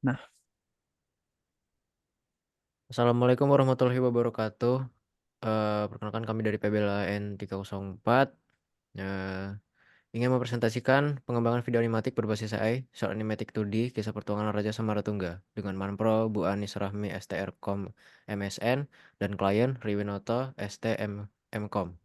Nah, Assalamualaikum warahmatullahi wabarakatuh. Perkenalkan kami dari PBLAN 304. Eh, ingin mempresentasikan pengembangan video animatik berbasis AI, Short Animatic 2D, Kisah Pertuangan Raja Samaratungga, dengan Manpro, Bu Anis Rahmi, STRCom, MSN, dan klien Riwinoto, STMCom.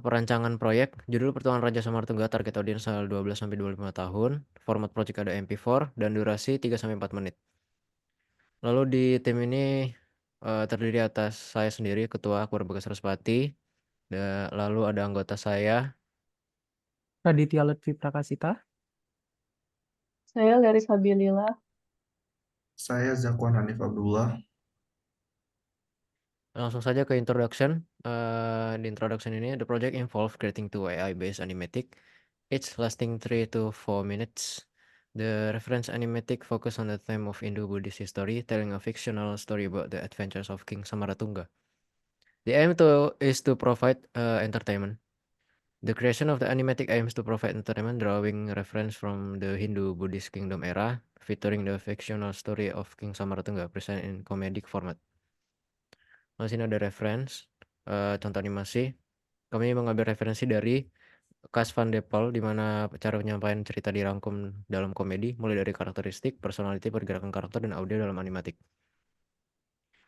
Perancangan proyek, judul Pertuangan Raja Samaratungga, target audiens 12-25 tahun, format project ada MP4, dan durasi 3-4 menit. Lalu di tim ini terdiri atas saya sendiri, Ketua Akbar Bagas Sarasvati. Lalu ada anggota saya. Raditya Lutfi Prakasita. Saya Leris Habilila. Saya Zakwan Hanif Abdullah. Langsung saja ke introduction. Di introduction ini, the project involve creating two AI-based animatic, each lasting 3 to 4 minutes. The reference animatic focus on the theme of Indo-Buddhist history, telling a fictional story about the adventures of King Samaratungga. The aim is to provide entertainment. The creation of the animatic aims to provide entertainment, drawing reference from the Hindu-Buddhist kingdom era, featuring the fictional story of King Samaratungga present in comedic format. Di sini ada reference, contoh animasi. Kami mengambil referensi dari Cas Van de Pol, di mana cara penyampaian cerita dirangkum dalam komedi, mulai dari karakteristik, personality, pergerakan karakter, dan audio dalam animatik.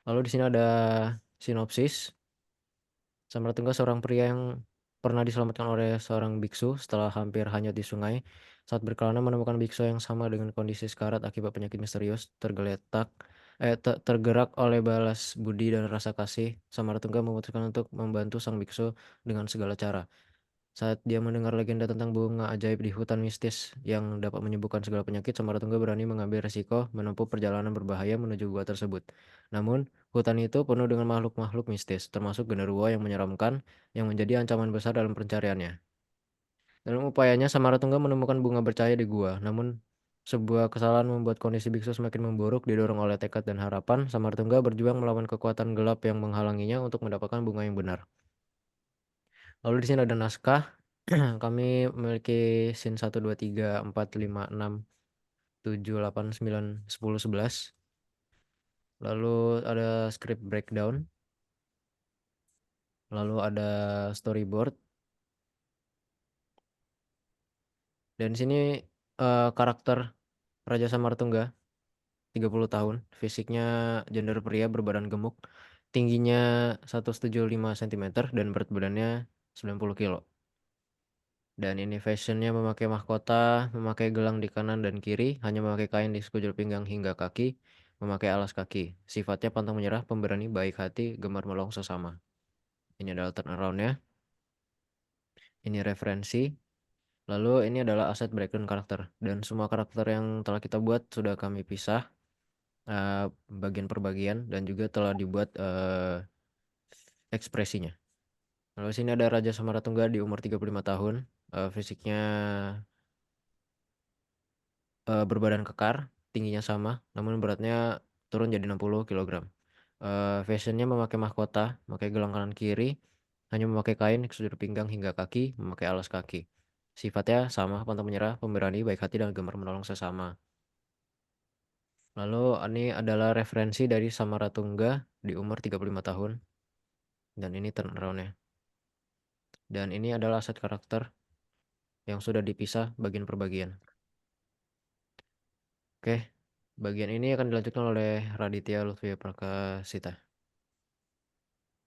Lalu di sini ada sinopsis. Samaratungga seorang pria yang pernah diselamatkan oleh seorang biksu setelah hampir hanyut di sungai. Saat berkelana menemukan biksu yang sama dengan kondisi sekarat akibat penyakit misterius, tergerak oleh balas budi dan rasa kasih. Samaratungga memutuskan untuk membantu sang biksu dengan segala cara. Saat dia mendengar legenda tentang bunga ajaib di hutan mistis yang dapat menyembuhkan segala penyakit, Samaratungga berani mengambil resiko menempuh perjalanan berbahaya menuju gua tersebut. Namun, hutan itu penuh dengan makhluk-makhluk mistis, termasuk genderuwo yang menyeramkan, yang menjadi ancaman besar dalam pencariannya. Dalam upayanya, Samaratungga menemukan bunga bercahaya di gua. Namun, sebuah kesalahan membuat kondisi biksu semakin memburuk. Didorong oleh tekad dan harapan, Samaratungga berjuang melawan kekuatan gelap yang menghalanginya untuk mendapatkan bunga yang benar. Lalu di sini ada naskah. Kami memiliki scene 1, 2, 3, 4, 5, 6, 7, 8, 9, 10, 11. Lalu ada script breakdown. Lalu ada storyboard. Dan di sini karakter Raja Samartungga 30 tahun. Fisiknya gender pria berbadan gemuk. Tingginya 175 cm dan berat badannya 90 kilo. Dan ini fashionnya memakai mahkota, memakai gelang di kanan dan kiri, hanya memakai kain di sekujur pinggang hingga kaki, memakai alas kaki. Sifatnya pantang menyerah, pemberani, baik hati, gemar menolong sesama. Ini adalah turnaround-nya. Ini referensi. Lalu ini adalah aset background karakter. Dan semua karakter yang telah kita buat sudah kami pisah bagian per bagian dan juga telah dibuat ekspresinya. Lalu sini ada Raja Samaratungga di umur 35 tahun. Fisiknya berbadan kekar, tingginya sama, namun beratnya turun jadi 60 kg. Fashionnya memakai mahkota, memakai gelang kanan kiri, hanya memakai kain sejur pinggang hingga kaki, memakai alas kaki. Sifatnya sama, pantang menyerah, pemberani, baik hati, dan gemar menolong sesama. Lalu ini adalah referensi dari Samaratungga di umur 35 tahun. Dan ini turnaround-nya. Dan ini adalah aset karakter yang sudah dipisah bagian per bagian. Oke, bagian ini akan dilanjutkan oleh Raditya Lutfi Prakasita.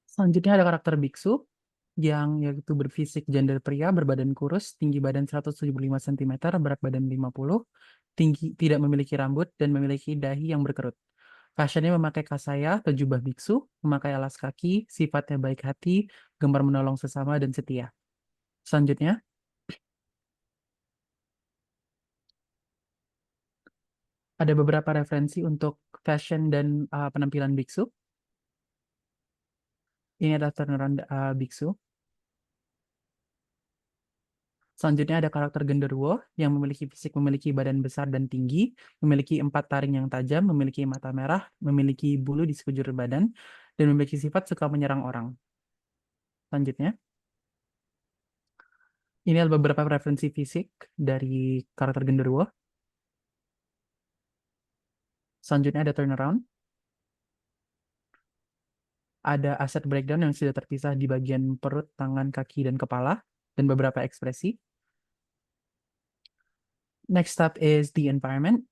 Selanjutnya ada karakter biksu yang yaitu berfisik gender pria, berbadan kurus, tinggi badan 175 cm, berat badan 50, tinggi, tidak memiliki rambut, dan memiliki dahi yang berkerut. Fashionnya memakai kasaya atau jubah biksu, memakai alas kaki, sifatnya baik hati, gemar menolong sesama, dan setia. Selanjutnya, ada beberapa referensi untuk fashion dan penampilan biksu. Ini adalah turnaround biksu. Selanjutnya ada karakter genderuwo yang memiliki fisik memiliki badan besar dan tinggi, memiliki 4 taring yang tajam, memiliki mata merah, memiliki bulu di sekujur badan, dan memiliki sifat suka menyerang orang. Selanjutnya, ini adalah beberapa referensi fisik dari karakter genderuwo. Selanjutnya ada turnaround. Ada asset breakdown yang sudah terpisah di bagian perut, tangan, kaki, dan kepala, dan beberapa ekspresi. Next up is the environment.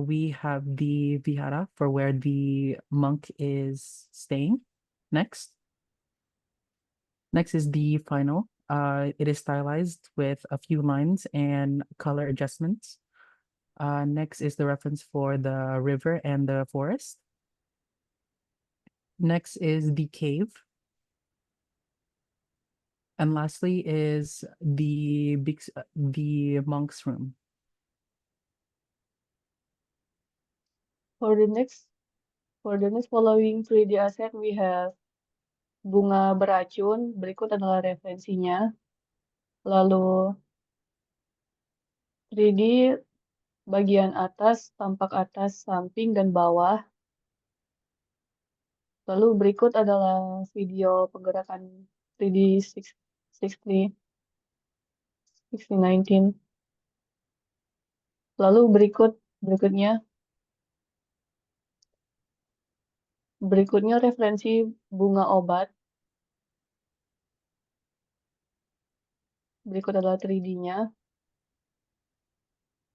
We have the vihara for where the monk is staying. Next is the final. It is stylized with a few lines and color adjustments. Next is the reference for the river and the forest. Next is the cave. And lastly is the monk's room. For the next following 3D asset, we have bunga beracun. Berikut adalah referensinya. Lalu 3D bagian atas, tampak atas, samping, dan bawah. Lalu berikut adalah video pergerakan 3D 6019. Lalu berikutnya referensi bunga obat. Berikut adalah 3D-nya.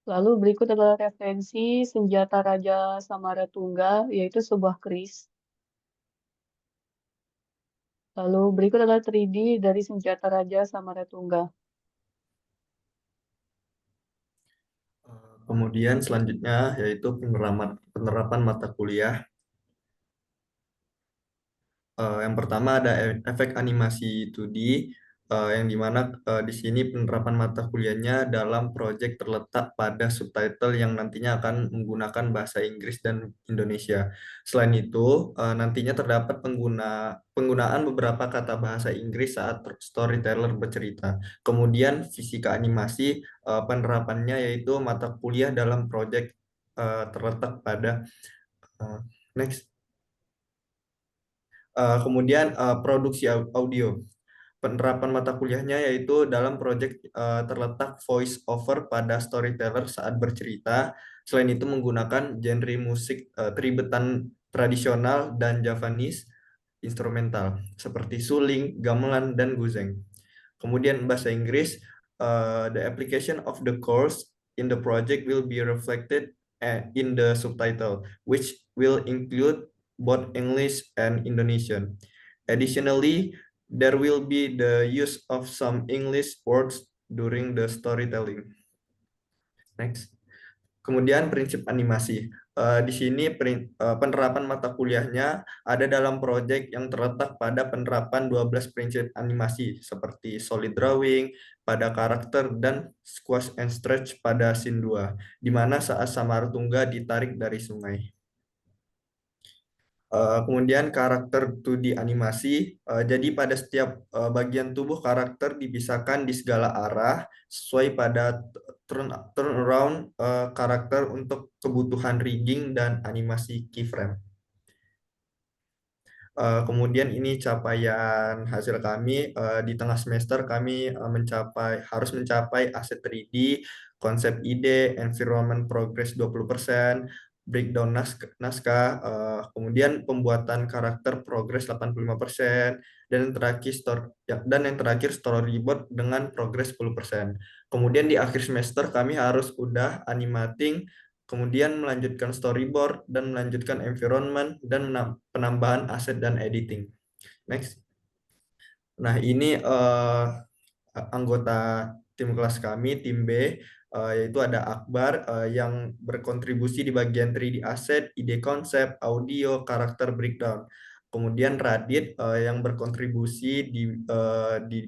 Lalu berikut adalah referensi senjata Raja Samaratungga, yaitu sebuah keris. Lalu berikut adalah 3D dari senjata Raja Samaratungga. Kemudian selanjutnya yaitu penerapan mata kuliah. Yang pertama ada efek animasi 2D, yang dimana di sini penerapan mata kuliahnya dalam proyek terletak pada subtitle yang nantinya akan menggunakan bahasa Inggris dan Indonesia. Selain itu, nantinya terdapat penggunaan beberapa kata bahasa Inggris saat storyteller bercerita. Kemudian fisika animasi, penerapannya yaitu mata kuliah dalam proyek terletak pada next. Kemudian produksi audio. Penerapan mata kuliahnya yaitu dalam proyek terletak voice over pada storyteller saat bercerita. Selain itu menggunakan genre musik tribetan tradisional dan Javanese instrumental seperti suling, gamelan, dan guzeng. Kemudian bahasa Inggris, the application of the course in the project will be reflected in the subtitle, which will include both English and Indonesian. Additionally, there will be the use of some English words during the storytelling. Next. Kemudian prinsip animasi. Di sini penerapan mata kuliahnya ada dalam proyek yang terletak pada penerapan 12 prinsip animasi seperti solid drawing pada karakter dan squash and stretch pada scene 2, di mana saat Samaratungga ditarik dari sungai. Kemudian karakter 2D animasi, jadi pada setiap bagian tubuh karakter dipisahkan di segala arah sesuai pada turn around karakter untuk kebutuhan rigging dan animasi keyframe. Kemudian ini capaian hasil kami di tengah semester kami harus mencapai aset 3D, konsep ide, environment progress 20%, breakdown naskah, kemudian pembuatan karakter progress 85%, dan yang terakhir storyboard dengan progress 10%. Kemudian di akhir semester kami harus udah animating, kemudian melanjutkan storyboard dan melanjutkan environment dan penambahan aset dan editing. Next. Nah, ini anggota tim kelas kami, tim B, yaitu ada Akbar yang berkontribusi di bagian 3D asset, ide konsep, audio, karakter breakdown. Kemudian Radit yang berkontribusi di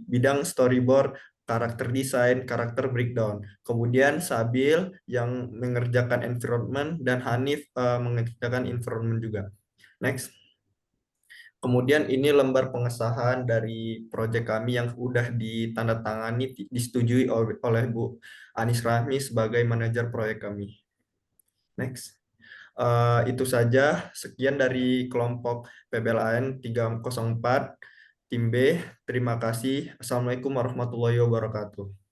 bidang storyboard, karakter desain, karakter breakdown. Kemudian Sabil yang mengerjakan environment dan Hanif mengerjakan environment juga. Next. Kemudian ini lembar pengesahan dari proyek kami yang sudah ditandatangani, disetujui oleh Bu Anis Rahmi sebagai manajer proyek kami. Next. Itu saja, sekian dari kelompok PBLAN 304, tim B. Terima kasih. Assalamualaikum warahmatullahi wabarakatuh.